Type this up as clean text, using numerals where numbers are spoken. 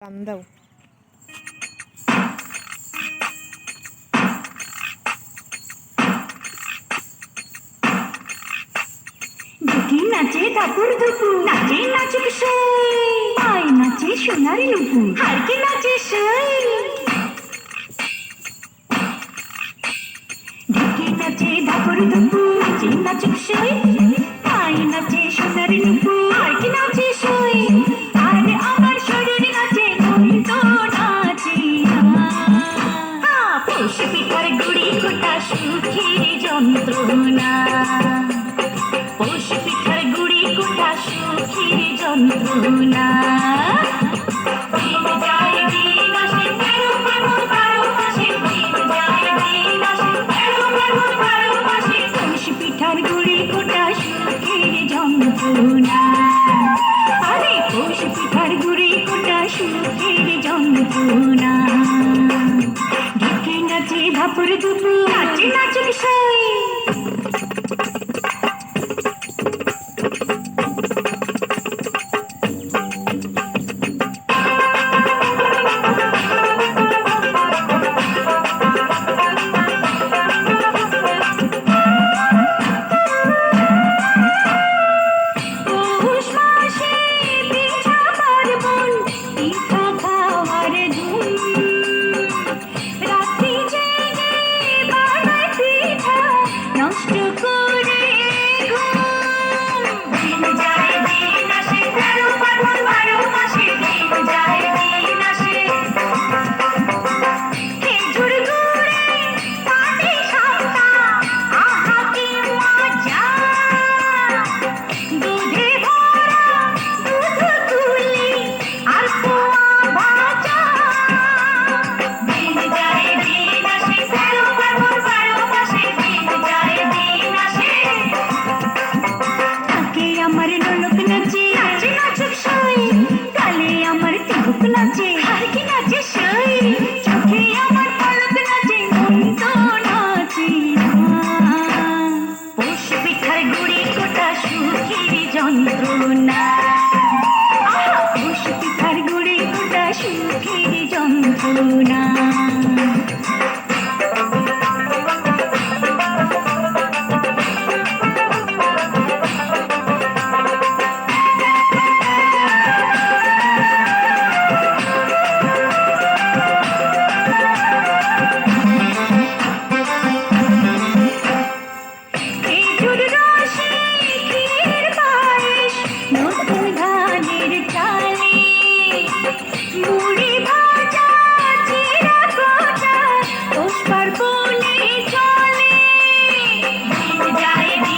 টান দাও। ঝুঁকি নাচে ধাপুর ধুপুর, নাচে নাচুক সই, আয় নাচে সোনারি নুপুর, হারকে নাচে সই। ঢুকি নাচে ধাপুর ধুপুর, নাচে নাচুক সই, আয় নাচে সোনারি নুপুর, হারকে নাচে সই। আরে আমার শরীর নাচে, মন তো নাচে না। পৌষ পিঠার গুড়ি কোটা সুখের যন্ত্রণা, পৌষ পিঠার গুড়ি কোটা সুখের যন্ত্রণা। দিন যায় দিন আসে, তেরো ফাগুন বারো মাসে, দিন যায় দিন আসে, তেরো ফাগুন বারো মাসে। পৌষ পিঠার গুড়ি কোটা সুখের যন্ত্রণা, আরে পৌষ পিঠার গুড়ি কোটা সুখের যন্ত্রণা। ঢেকে নাচে ধাপুর দুপুর, নাচে নাচুক সই। পৌষ মাসে পিঠা পার্বণ, পিঠা খাওয়ার ধুম। রাত্রি জেগে বানায় পিঠা, নষ্ট করে ঘুম। দিন যায় দিন আসে, তেরো ফাগুন বারো মাসে, দিন যায় দিন আসে। খেজুর গুড়ে পাটি সাপটা, আহা কি মজা। দুধে ভরা দুধ তুলি, আর পোয়া ভাজা। দিন যায় দিন আসে, তেরো ফাগুন বারো মাসে, দিন যায় দিন আসে। থাকে আমার ঢোলক নাচে, নাচে নাচুক সই। গালে আমার তিলক নাচে, হারকি নাচে সই। চোখে আমার পলক নাচে, মন তো নাচে না। পৌষ পিঠার গুড়ি কোটা সুখের যন্ত্রণা, পৌষ পিঠার গুড়ি কোটা সুখের যন্ত্রণা।